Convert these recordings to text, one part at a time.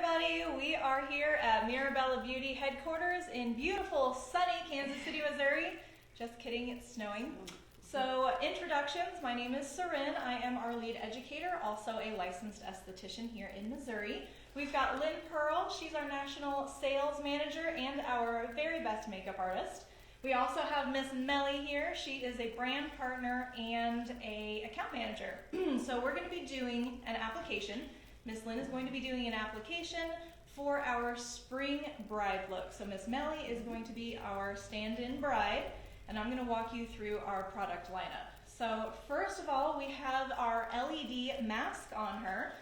everybody, we are here at Mirabella Beauty headquarters in beautiful sunny Kansas City, Missouri. Just kidding, it's snowing. So introductions, my name is Sarin. I am our lead educator, also a licensed esthetician here in Missouri. We've got Lynn Pearl, she's our national sales manager and our very best makeup artist. We also have Miss Melly here. She is a brand partner and a account manager. So we're going to be doing an application. Miss Lynn is going to be doing an application for our spring bride look. So Miss Melly is going to be our stand-in bride, and I'm going to walk you through our product lineup. So first of all, we have our LED mask on her.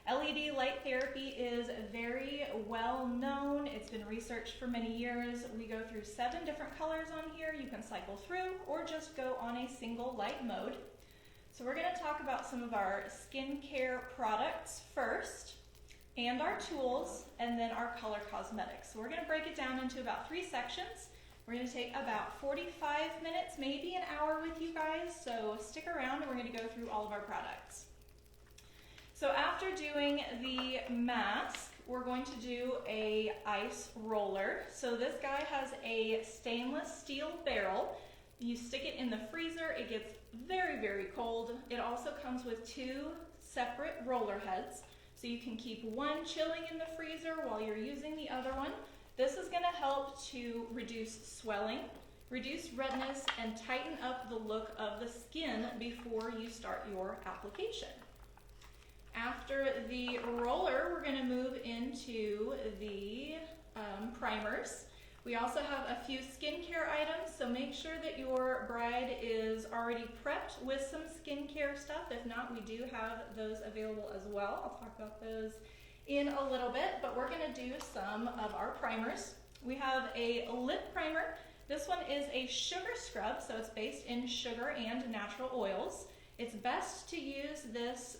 LED light therapy is very well known. It's been researched for many years. We go through 7 different colors on here. You can cycle through or just go on a single light mode. So we're going to talk about some of our skincare products first, and our tools, and then our color cosmetics. So we're going to break it down into about 3 sections. We're going to take about 45 minutes, maybe an hour with you guys, so stick around and we're going to go through all of our products. So after doing the mask, we're going to do a ice roller. So this guy has a stainless steel barrel. You stick it in the freezer, it gets very, very cold. It also comes with 2 separate roller heads. So you can keep one chilling in the freezer while you're using the other one. This is gonna help to reduce swelling, reduce redness, and tighten up the look of the skin before you start your application. After the roller, we're gonna move into the primers. We also have a few skincare items, so make sure that your bride is already prepped with some skincare stuff. If not, we do have those available as well. I'll talk about those in a little bit, but we're gonna do some of our primers. We have a lip primer. This one is a sugar scrub, so it's based in sugar and natural oils. It's best to use this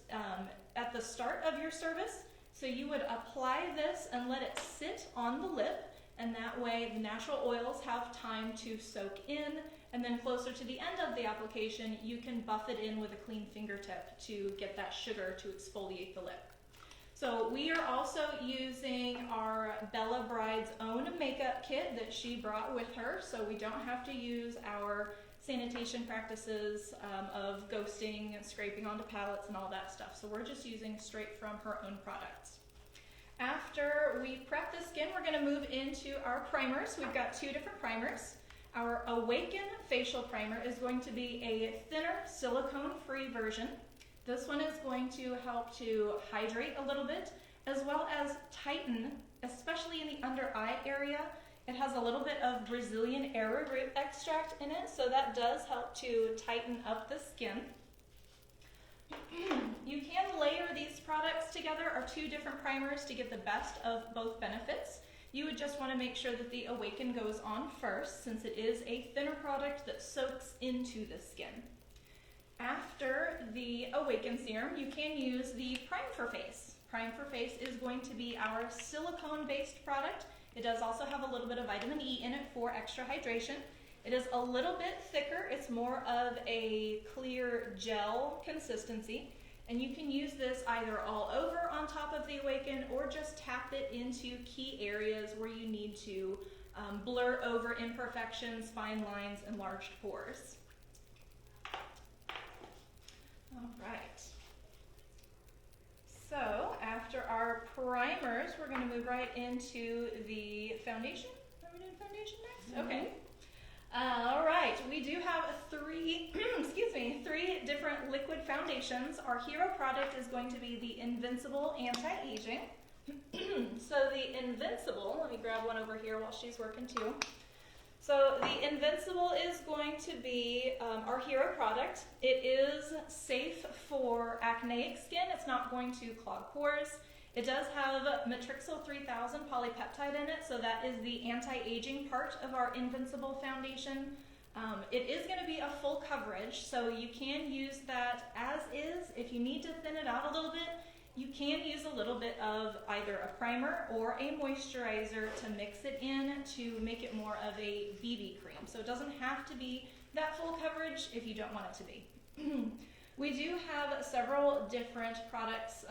at the start of your service, so you would apply this and let it sit on the lip, and that way the natural oils have time to soak in, and then closer to the end of the application, you can buff it in with a clean fingertip to get that sugar to exfoliate the lip. So we are also using our Bella Bride's own makeup kit that she brought with her, so we don't have to use our sanitation practices of ghosting and scraping onto palettes and all that stuff. So we're just using straight from her own products. After we prep the skin, we're going to move into our primers. We've got 2 different primers. Our Awaken Facial Primer is going to be a thinner, silicone-free version. This one is going to help to hydrate a little bit, as well as tighten, especially in the under eye area. It has a little bit of Brazilian arrowroot extract in it, so that does help to tighten up the skin. You can layer these products together, or 2 different primers, to get the best of both benefits. You would just want to make sure that the Awaken goes on first, since it is a thinner product that soaks into the skin. After the Awaken serum, you can use the Prime for Face. Prime for Face is going to be our silicone-based product. It does also have a little bit of vitamin E in it for extra hydration. It is a little bit thicker. It's more of a clear gel consistency. And you can use this either all over on top of the Awaken or just tap it into key areas where you need to blur over imperfections, fine lines, enlarged pores. All right. So after our primers, we're going to move right into the foundation. Are we doing foundation next? Mm-hmm. Okay. All right, we do have 3 different liquid foundations. Our hero product is going to be the Invincible Anti-Aging. So the Invincible, let me grab one over here while she's working too. So the Invincible is going to be our hero product. It is safe for acneic skin. It's not going to clog pores. It does have Matrixyl 3000 polypeptide in it, so that is the anti-aging part of our Invincible foundation. It is going to be a full coverage, so you can use that as is. If you need to thin it out a little bit, you can use a little bit of either a primer or a moisturizer to mix it in to make it more of a BB cream. So it doesn't have to be that full coverage if you don't want it to be. We do have several different products,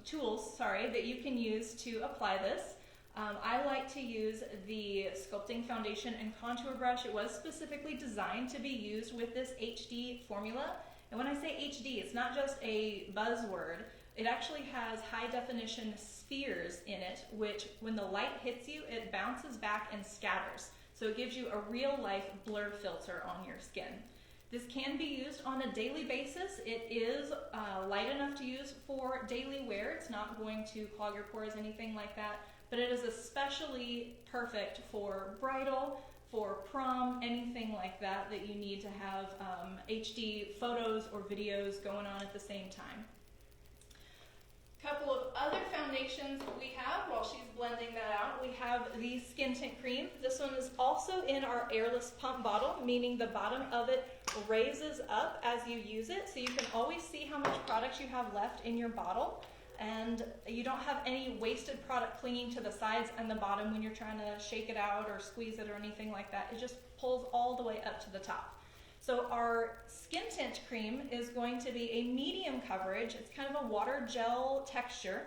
tools, that you can use to apply this. I like to use the Sculpting Foundation and Contour Brush. It was specifically designed to be used with this HD formula. And when I say HD, it's not just a buzzword. It actually has high definition spheres in it, which when the light hits you, it bounces back and scatters. So it gives you a real life blur filter on your skin. This can be used on a daily basis. It is light enough to use for daily wear. It's not going to clog your pores, anything like that. But it is especially perfect for bridal, for prom, anything like that that you need to have HD photos or videos going on at the same time. Couple of other foundations we have while she's blending that out. We have the Skin Tint Cream. This one is also in our airless pump bottle, meaning the bottom of it raises up as you use it, so you can always see how much product you have left in your bottle, and you don't have any wasted product clinging to the sides and the bottom when you're trying to shake it out or squeeze it or anything like that. It just pulls all the way up to the top. So our Skin Tint Cream is going to be a medium coverage. It's kind of a water gel texture.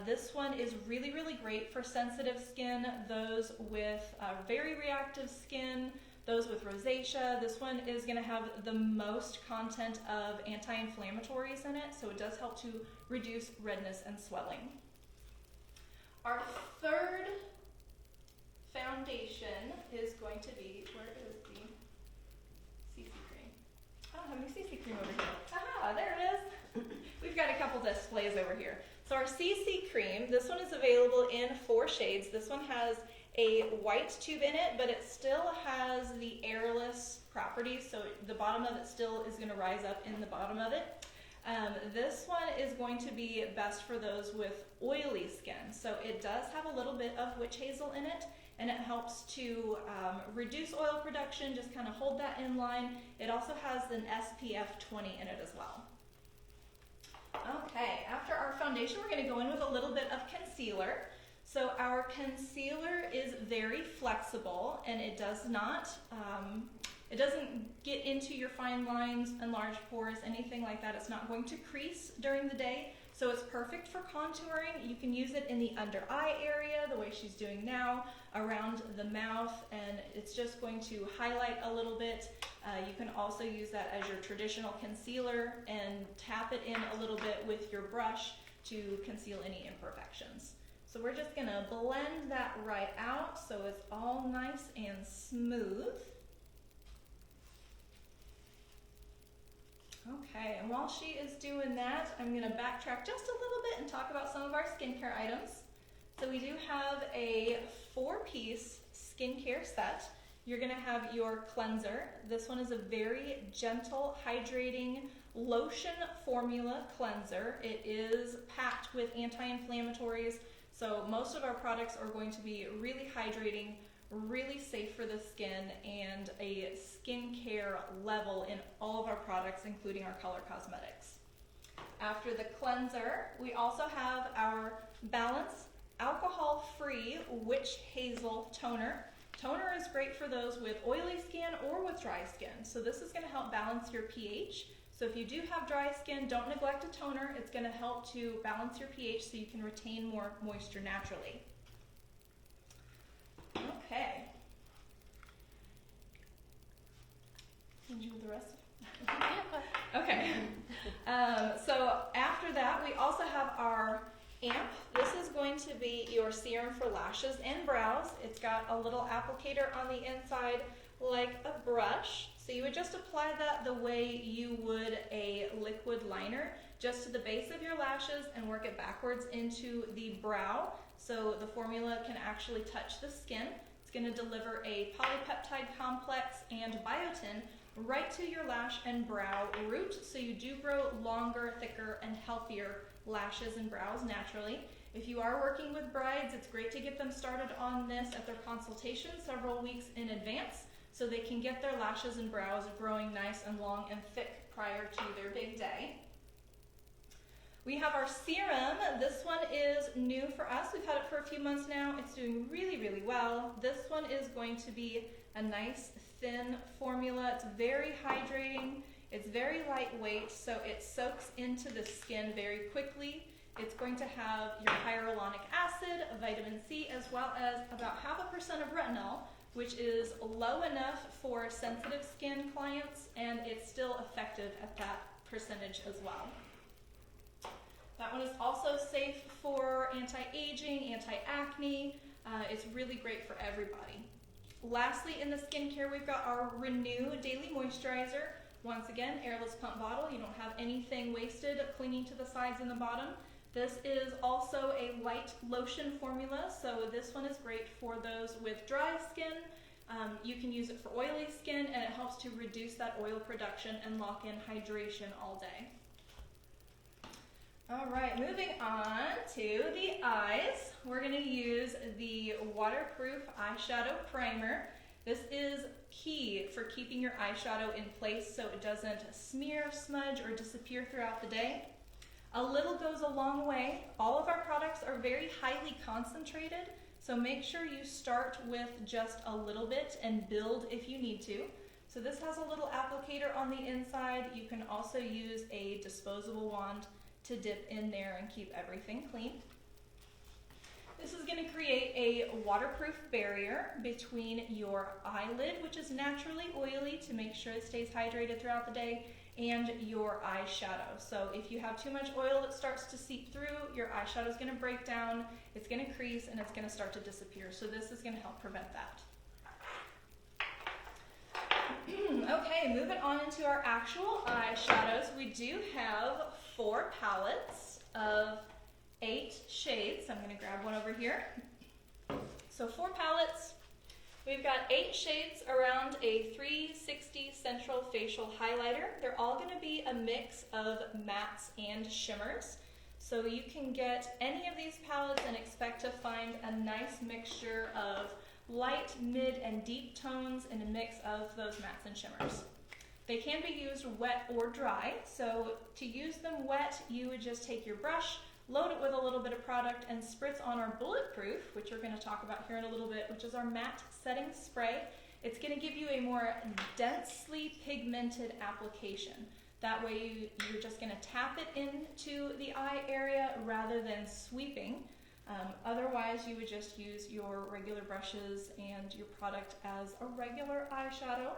This one is really, really great for sensitive skin, those with very reactive skin, those with rosacea. This one is going to have the most content of anti-inflammatories in it, so it does help to reduce redness and swelling. Our third foundation is going to be, where is the CC cream? I don't have any CC cream over here. Aha, there it is. We've got a couple displays over here. So our CC cream, this one is available in 4 shades. This one has a white tube in it, but it still has the airless properties, so the bottom of it still is going to rise up in the bottom of it. This one is going to be best for those with oily skin. So it does have a little bit of witch hazel in it, and it helps to reduce oil production, just kind of hold that in line. It also has an SPF 20 in it as well. Okay, after our foundation, we're going to go in with a little bit of concealer. So our concealer is very flexible, and it does not, it doesn't get into your fine lines, enlarged pores, anything like that. It's not going to crease during the day, so it's perfect for contouring. You can use it in the under eye area, the way she's doing now, around the mouth, and it's just going to highlight a little bit. You can also use that as your traditional concealer and tap it in a little bit with your brush to conceal any imperfections. So we're just gonna blend that right out so it's all nice and smooth. Okay, and while she is doing that, I'm gonna backtrack just a little bit and talk about some of our skincare items. So we do have a 4-piece skincare set. You're gonna have your cleanser. This one is a very gentle, hydrating lotion formula cleanser. It is packed with anti-inflammatories. So most of our products are going to be really hydrating, really safe for the skin, and a skincare level in all of our products, including our color cosmetics. After the cleanser, we also have our Balance alcohol-free Witch Hazel toner. Toner is great for those with oily skin or with dry skin. So this is going to help balance your pH. So if you do have dry skin, don't neglect a toner. It's going to help to balance your pH so you can retain more moisture naturally. Okay. Can you do the rest? Okay. So after that, we also have our amp. This is going to be your serum for lashes and brows. It's got a little applicator on the inside like a brush. So you would just apply that the way you would a liquid liner, just to the base of your lashes, and work it backwards into the brow so the formula can actually touch the skin. It's going to deliver a polypeptide complex and biotin right to your lash and brow root, so you do grow longer, thicker, and healthier lashes and brows naturally. If you are working with brides, it's great to get them started on this at their consultation several weeks in advance, so they can get their lashes and brows growing nice and long and thick prior to their big day. We have our serum. This one is new for us. We've had it for a few months now. It's doing really, really well. This one is going to be a nice thin formula. It's very hydrating. It's very lightweight, so it soaks into the skin very quickly. It's going to have your hyaluronic acid, vitamin C, as well as about 0.5% of retinol, which is low enough for sensitive skin clients, and it's still effective at that percentage as well. That one is also safe for anti-aging, anti-acne. It's really great for everybody. Lastly, in the skincare, we've got our Renew Daily Moisturizer. Once again, airless pump bottle. You don't have anything wasted clinging to the sides and the bottom. This is also a light lotion formula, so this one is great for those with dry skin. You can use it for oily skin, and it helps to reduce that oil production and lock in hydration all day. All right, moving on to the eyes. We're going to use the Waterproof Eyeshadow Primer. This is key for keeping your eyeshadow in place so it doesn't smear, smudge, or disappear throughout the day. A little goes a long way. All of our products are very highly concentrated, so make sure you start with just a little bit and build if you need to. So this has a little applicator on the inside. You can also use a disposable wand to dip in there and keep everything clean. This is going to create a waterproof barrier between your eyelid, which is naturally oily, to make sure it stays hydrated throughout the day, and your eyeshadow. So if you have too much oil that starts to seep through, your eyeshadow is going to break down, it's going to crease, and it's going to start to disappear. So this is going to help prevent that. Okay, moving on into our actual eyeshadows. We do have 4 palettes of 8 shades. I'm going to grab one over here. So 4 palettes. We've got 8 shades around a 360 central facial highlighter. They're all going to be a mix of mattes and shimmers. So you can get any of these palettes and expect to find a nice mixture of light, mid, and deep tones in a mix of those mattes and shimmers. They can be used wet or dry. So to use them wet, you would just take your brush, load it with a little bit of product, and spritz on our Bulletproof, which we're going to talk about here in a little bit, which is our matte setting spray. It's going to give you a more densely pigmented application. That way you're just going to tap it into the eye area rather than sweeping. Otherwise, you would just use your regular brushes and your product as a regular eyeshadow.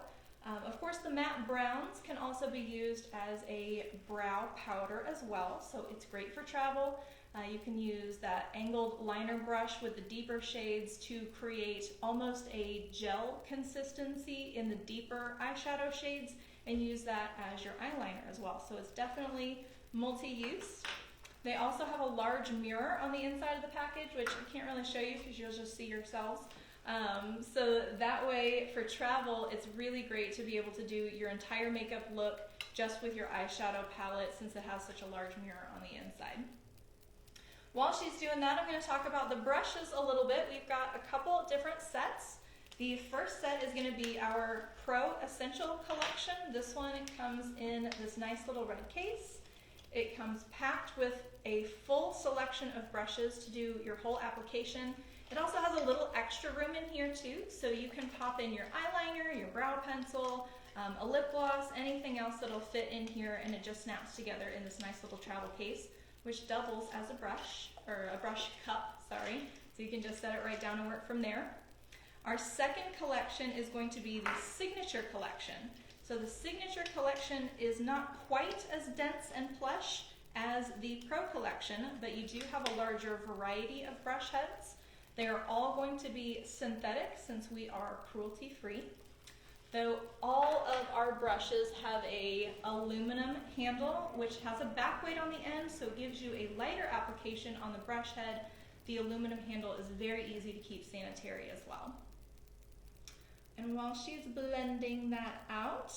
Of course, the matte browns can also be used as a brow powder as well, so it's great for travel. You can use that angled liner brush with the deeper shades to create almost a gel consistency in the deeper eyeshadow shades, and use that as your eyeliner as well. So it's definitely multi-use. They also have a large mirror on the inside of the package, which I can't really show you because you'll just see yourselves. So that way for travel, it's really great to be able to do your entire makeup look just with your eyeshadow palette, since it has such a large mirror on the inside. While she's doing that, I'm going to talk about the brushes a little bit. We've got a couple different sets. The first set is going to be our Pro Essential Collection. This one comes in this nice little red case. It comes packed with a full selection of brushes to do your whole application. It also has a little extra room in here too, so you can pop in your eyeliner, your brow pencil, a lip gloss, anything else that'll fit in here, and it just snaps together in this nice little travel case, which doubles as a brush, or a brush cup, sorry. So you can just set it right down and work from there. Our second collection is going to be the Signature Collection. So the Signature Collection is not quite as dense and plush as the Pro Collection, but you do have a larger variety of brush heads. They are all going to be synthetic since we are cruelty-free. Though all of our brushes have a aluminum handle, which has a back weight on the end, so it gives you a lighter application on the brush head. The aluminum handle is very easy to keep sanitary as well. And while she's blending that out,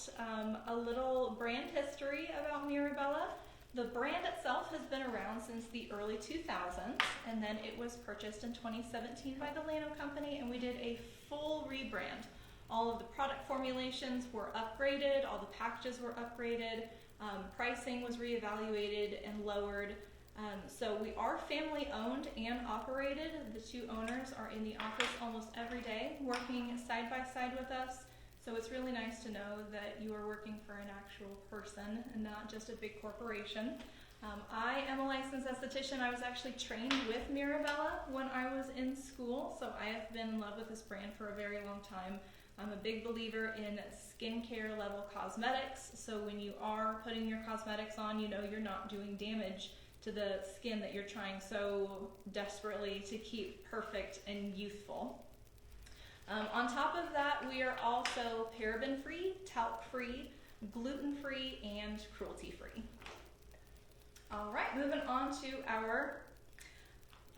a little brand history about Mirabella. The brand itself has been around since the early 2000s, and then it was purchased in 2017 by the Lano Company, and we did a full rebrand. All of the product formulations were upgraded, all the packages were upgraded, pricing was reevaluated and lowered. So we are family owned and operated. The 2 owners are in the office almost every day, working side by side with us. So it's really nice to know that you are working for an actual person and not just a big corporation. I am a licensed esthetician. I was actually trained with Mirabella when I was in school, so I have been in love with this brand for a very long time. I'm a big believer in skincare level cosmetics, so when you are putting your cosmetics on, you know you're not doing damage to the skin that you're trying so desperately to keep perfect and youthful. On top of that, we are also paraben-free, talc-free, gluten-free, and cruelty-free. All right, moving on to our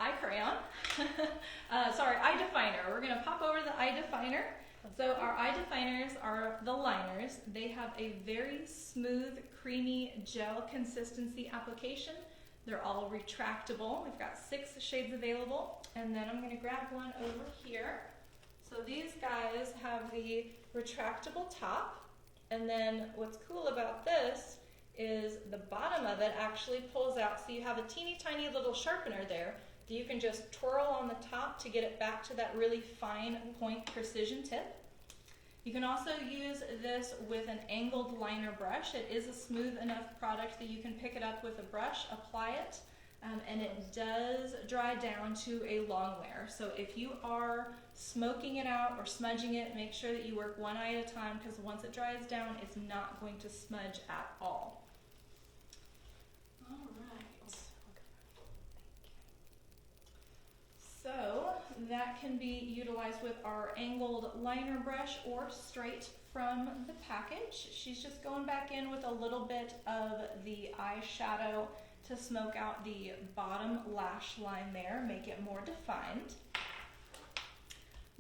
eye crayon. Eye definer. We're gonna pop over the eye definer. So our eye definers are the liners. They have a very smooth, creamy gel consistency application. They're all retractable. We've got 6 shades available. And then I'm gonna grab one over here. So these guys have the retractable top. And then what's cool about this is the bottom of it actually pulls out, so you have a teeny tiny little sharpener there that you can just twirl on the top to get it back to that really fine point precision tip. You can also use this with an angled liner brush. It is a smooth enough product that you can pick it up with a brush, apply it, and it does dry down to a long wear. So if you are smoking it out or smudging it, make sure that you work one eye at a time, because once it dries down, it's not going to smudge at all. So that can be utilized with our angled liner brush or straight from the package. She's just going back in with a little bit of the eyeshadow to smoke out the bottom lash line there, make it more defined.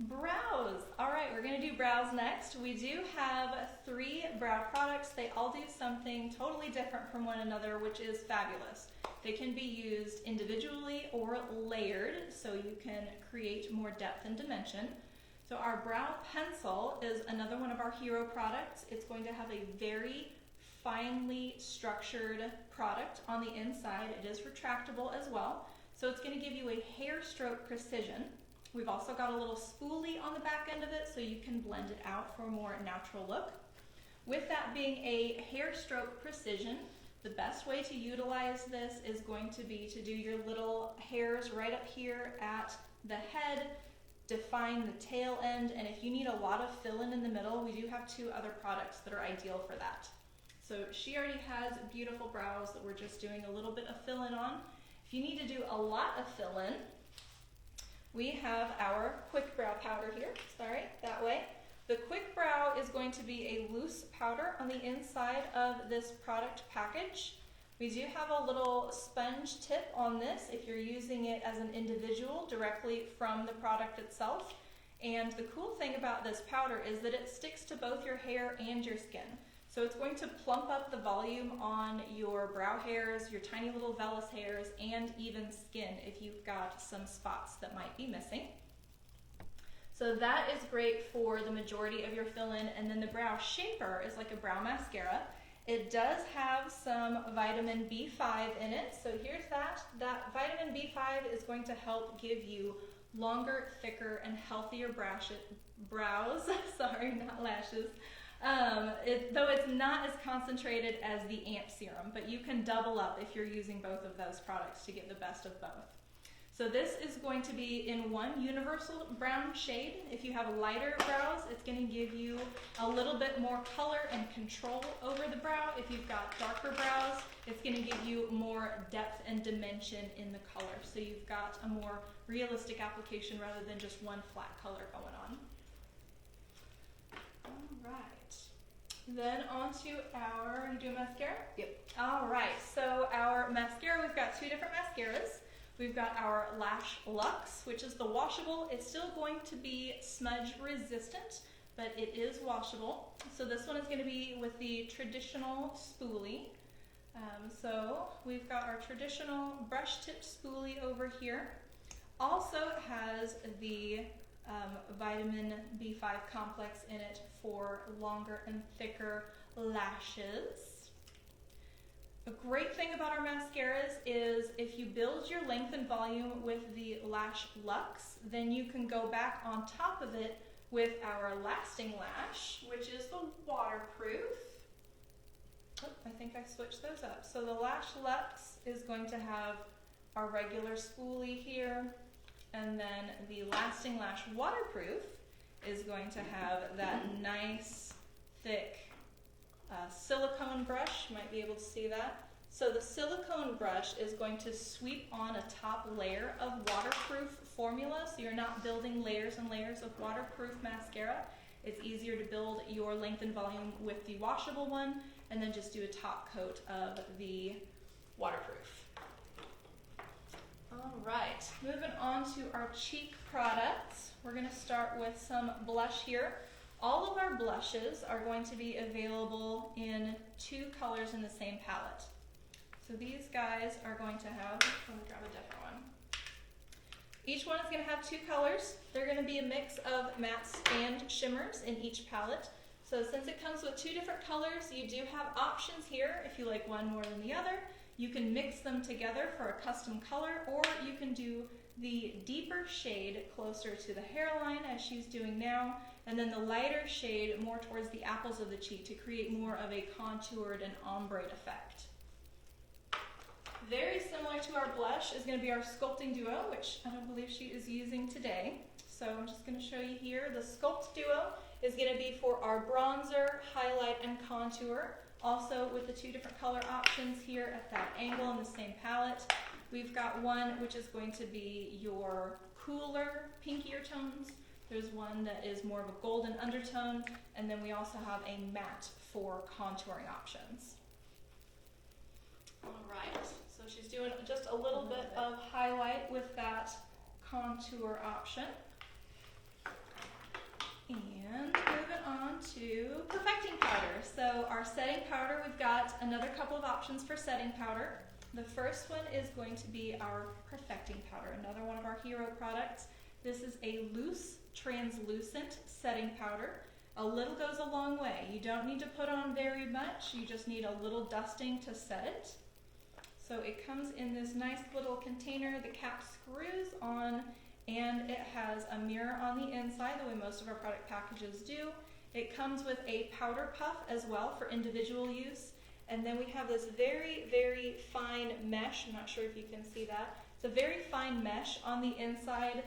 Brows. All right, we're gonna do brows next. We do have 3 brow products. They all do something totally different from one another, which is fabulous. They can be used individually or layered, so you can create more depth and dimension. So our brow pencil is another one of our hero products. It's going to have a very finely structured product on the inside. It is retractable as well, so it's going to give you a hair stroke precision. We've also got a little spoolie on the back end of it, so you can blend it out for a more natural look. With that being a hair stroke precision, the best way to utilize this is going to be to do your little hairs right up here at the head, define the tail end, and if you need a lot of fill-in in the middle, we do have 2 other products that are ideal for that. So she already has beautiful brows that we're just doing a little bit of fill-in on. If you need to do a lot of fill-in, we have our Quick Brow powder here. Sorry, that way. The Quick Brow is going to be a loose powder on the inside of this product package. We do have a little sponge tip on this if you're using it as an individual directly from the product itself. And the cool thing about this powder is that it sticks to both your hair and your skin. So it's going to plump up the volume on your brow hairs, your tiny little vellus hairs, and even skin if you've got some spots that might be missing. So that is great for the majority of your fill-in. And then the brow shaper is like a brow mascara. It does have some vitamin B5 in it. So here's that. That vitamin B5 is going to help give you longer, thicker, and healthier brows. Sorry, not lashes. Though it's not as concentrated as the Amp Serum, but you can double up if you're using both of those products to get the best of both. So this is going to be in one universal brown shade. If you have lighter brows, it's going to give you a little bit more color and control over the brow. If you've got darker brows, it's going to give you more depth and dimension in the color. So you've got a more realistic application rather than just one flat color going on. All right. Then on to our, you do mascara? Yep. All right, so our mascara, we've got 2 different mascaras. We've got our Lash Luxe, which is the washable. It's still going to be smudge resistant, but it is washable. So this one is going to be with the traditional spoolie. So we've got our traditional brush tip spoolie over here. Also has the vitamin B5 complex in it for longer and thicker lashes. A great thing about our mascaras is if you build your length and volume with the Lash Luxe, then you can go back on top of it with our lasting lash, which is the waterproof. Oh, I think I switched those up. So the Lash Luxe is going to have our regular spoolie here, and then the Lasting Lash Waterproof is going to have that nice, thick silicone brush. You might be able to see that. So the silicone brush is going to sweep on a top layer of waterproof formula, so you're not building layers and layers of waterproof mascara. It's easier to build your length and volume with the washable one, and then just do a top coat of the waterproof. All right, moving on to our cheek products. We're going to start with some blush here. All of our blushes are going to be available in 2 colors in the same palette. So these guys are going to have, let me grab a different one. Each one is going to have 2 colors. They're going to be a mix of mattes and shimmers in each palette. So since it comes with 2 different colors, you do have options here. If you like one more than the other, you can mix them together for a custom color, or you can do the deeper shade closer to the hairline as she's doing now, and then the lighter shade more towards the apples of the cheek to create more of a contoured and ombre effect. Very similar to our blush is going to be our Sculpting Duo, which I don't believe she is using today. So I'm just going to show you here. The Sculpt Duo is going to be for our bronzer, highlight, and contour. Also with the 2 different color options here at that angle in the same palette. We've got one which is going to be your cooler, pinkier tones. There's one that is more of a golden undertone, and then we also have a matte for contouring options. All right, so she's doing just a little bit of highlight with that contour option. And moving on to perfecting powder. So our setting powder, we've got another couple of options for setting powder. The first one is going to be our perfecting powder, another one of our hero products. This is a loose, translucent setting powder. A little goes a long way. You don't need to put on very much, you just need a little dusting to set it. So it comes in this nice little container. The cap screws on, and it has a mirror on the inside, the way most of our product packages do. It comes with a powder puff as well for individual use. And then we have this very, very fine mesh. I'm not sure if you can see that. It's a very fine mesh on the inside,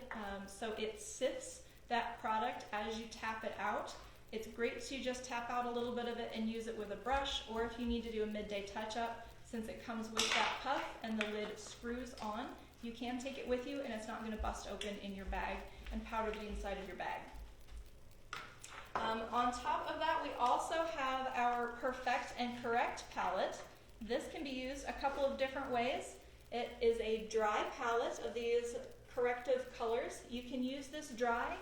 so it sifts that product as you tap it out. It's great to just tap out a little bit of it and use it with a brush, or if you need to do a midday touch-up, since it comes with that puff and the lid screws on, you can take it with you and it's not going to bust open in your bag and powder the inside of your bag. On top of that, we also have our Perfect and Correct palette. This can be used a couple of different ways. It is a dry palette of these corrective colors. You can use this dry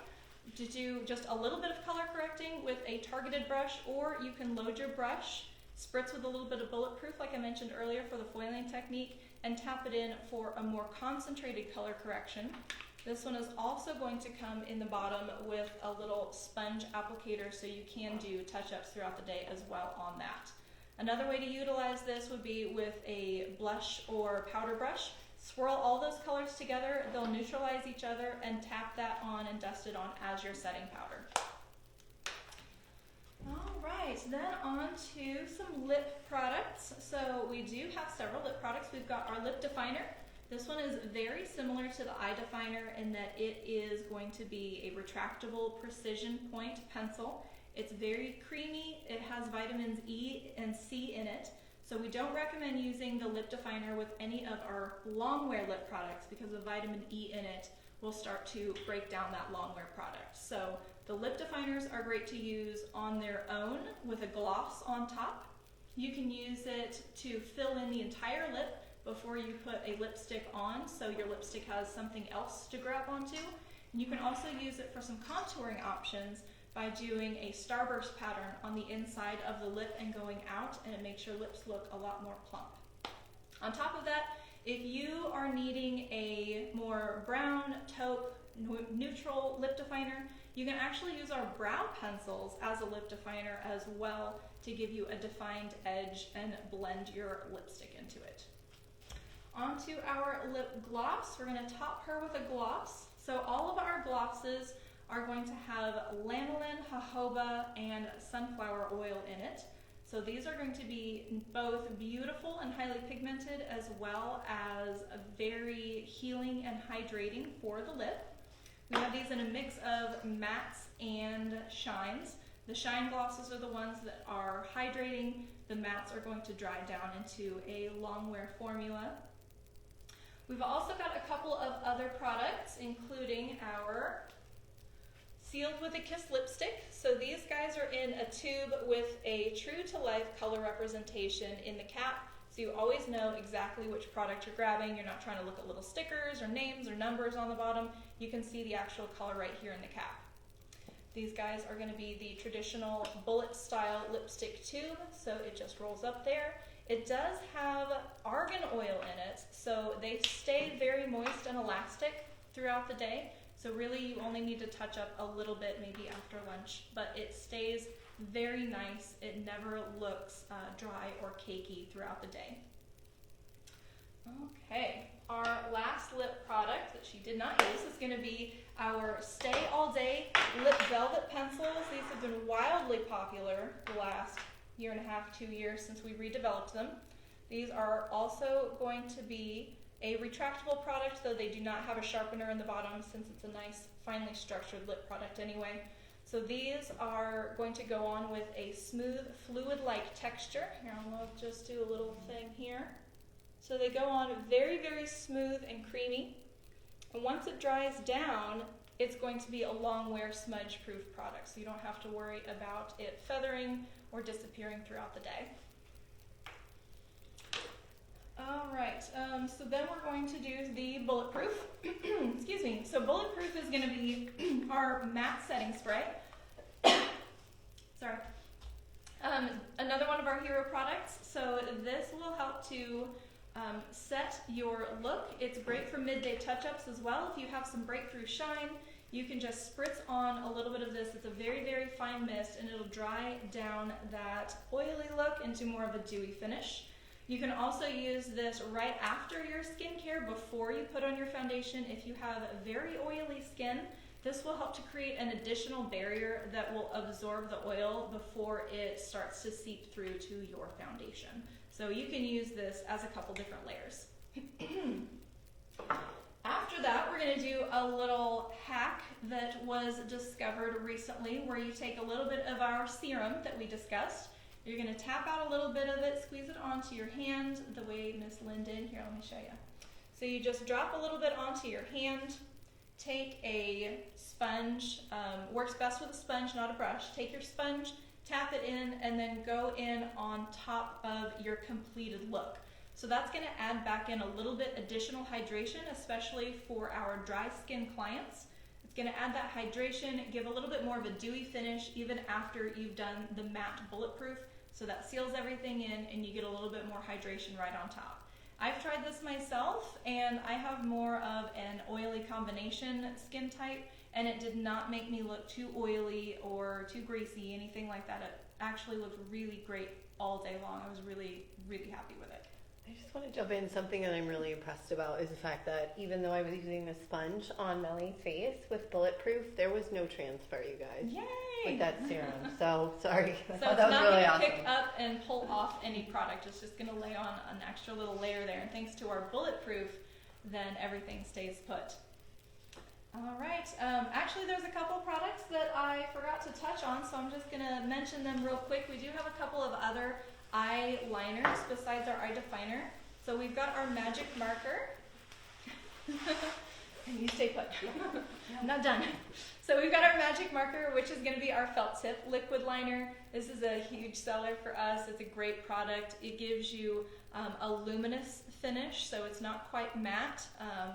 to do just a little bit of color correcting with a targeted brush, or you can load your brush, spritz with a little bit of bulletproof like I mentioned earlier for the foiling technique, and tap it in for a more concentrated color correction. This one is also going to come in the bottom with a little sponge applicator, so you can do touch-ups throughout the day as well on that. Another way to utilize this would be with a blush or powder brush. Swirl all those colors together, they'll neutralize each other, and tap that on and dust it on as your setting powder. Alright, then on to some lip products. So we do have several lip products. We've got our lip definer. This one is very similar to the eye definer in that it is going to be a retractable precision point pencil. It's very creamy. It has vitamins E and C in it. So we don't recommend using the lip definer with any of our long wear lip products because the vitamin E in it will start to break down that long wear product. So the lip definers are great to use on their own with a gloss on top. You can use it to fill in the entire lip before you put a lipstick on, so your lipstick has something else to grab onto. And you can also use it for some contouring options by doing a starburst pattern on the inside of the lip and going out, and it makes your lips look a lot more plump. On top of that, if you are needing a more brown, taupe, neutral lip definer, you can actually use our brow pencils as a lip definer as well to give you a defined edge and blend your lipstick into it. Onto our lip gloss. We're going to top her with a gloss. So all of our glosses are going to have lanolin, jojoba, and sunflower oil in it. So these are going to be both beautiful and highly pigmented, as well as very healing and hydrating for the lip. We have these in a mix of mattes and shines. The shine glosses are the ones that are hydrating. The mattes are going to dry down into a long wear formula. We've also got a couple of other products, including our Sealed with a Kiss lipstick. So these guys are in a tube with a true to life color representation in the cap. So you always know exactly which product you're grabbing. You're not trying to look at little stickers or names or numbers on the bottom. You can see the actual color right here in the cap. These guys are going to be the traditional bullet style lipstick tube. So it just rolls up there. It does have argan oil in it, so they stay very moist and elastic throughout the day. So really you only need to touch up a little bit maybe after lunch, but it stays very nice. It never looks dry or cakey throughout the day. Okay, our last lip product that she did not use is going to be our Stay All Day Lip Velvet Pencils. These have been wildly popular the last year and a half, 2 years since we redeveloped them. These are also going to be a retractable product, though they do not have a sharpener in the bottom since it's a nice finely structured lip product anyway. So these are going to go on with a smooth fluid-like texture. Here, I'll just do a little thing here. So they go on very, very smooth and creamy. And once it dries down, it's going to be a long wear smudge proof product, so you don't have to worry about it feathering or disappearing throughout the day. All right, so then we're going to do the bulletproof. Excuse me. So bulletproof is going to be our matte setting spray. Sorry. Another one of our hero products. So this will help to set your look. It's great for midday touch-ups as well. If you have some breakthrough shine, you can just spritz on a little bit of this. It's a very, very fine mist, and it'll dry down that oily look into more of a dewy finish. You can also use this right after your skincare, before you put on your foundation. If you have very oily skin, this will help to create an additional barrier that will absorb the oil before it starts to seep through to your foundation. So you can use this as a couple different layers. After that, we're going to do a little hack that was discovered recently, where you take a little bit of our serum that we discussed. You're going to tap out a little bit of it, squeeze it onto your hand the way Miss Lynn did. Here, let me show you. So you just drop a little bit onto your hand. Take a sponge, works best with a sponge, not a brush. Take your sponge, tap it in, and then go in on top of your completed look. So that's going to add back in a little bit additional hydration, especially for our dry skin clients. It's going to add that hydration, give a little bit more of a dewy finish even after you've done the matte bulletproof. So that seals everything in, and you get a little bit more hydration right on top. I've tried this myself, and I have more of an oily combination skin type, and it did not make me look too oily or too greasy, anything like that. It actually looked really great all day long. I was really, really happy with it. I just want to jump in. Something that I'm really impressed about is the fact that even though I was using the sponge on Melly's face with bulletproof, there was no transfer, you guys. Yay! With that serum. So, sorry. So it's that was not really going to awesome. pick up and pull off any product. It's just going to lay on an extra little layer there. And thanks to our bulletproof, then everything stays put. All right. Actually, there's a couple products that I forgot to touch on, so I'm just going to mention them real quick. We do have a couple of other eyeliners besides our eye definer. So we've got our magic marker. And you stay put. I'm not done. So we've got our magic marker, which is going to be our felt tip liquid liner. This is a huge seller for us. It's a great product. It gives you a luminous finish, so it's not quite matte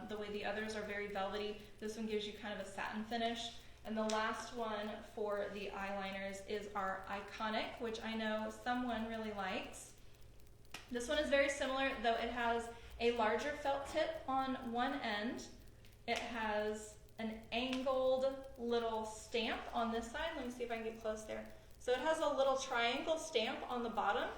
the way the others are very velvety. This one gives you kind of a satin finish. And the last one for the eyeliners is our Iconic, which I know someone really likes. This one is very similar, though it has a larger felt tip on one end. It has an angled little stamp on this side. Let me see if I can get close there. So it has a little triangle stamp on the bottom.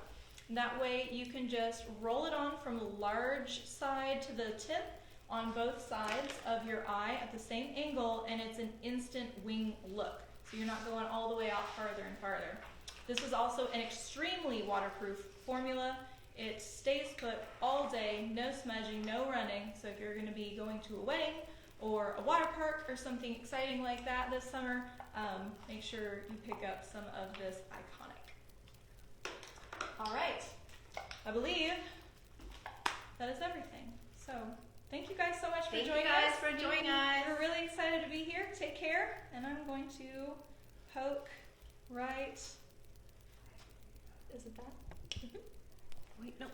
That way you can just roll it on from the large side to the tip, on both sides of your eye at the same angle, and it's an instant wing look. So you're not going all the way out farther and farther. This is also an extremely waterproof formula. It stays put all day, no smudging, no running. So if you're going to be going to a wedding or a water park or something exciting like that this summer, make sure you pick up some of this iconic. All right, I believe that is everything. So thank you guys so much for joining us. Thank you guys for joining us. We're really excited to be here. Take care. And I'm going to poke right. Is it that? Wait, no.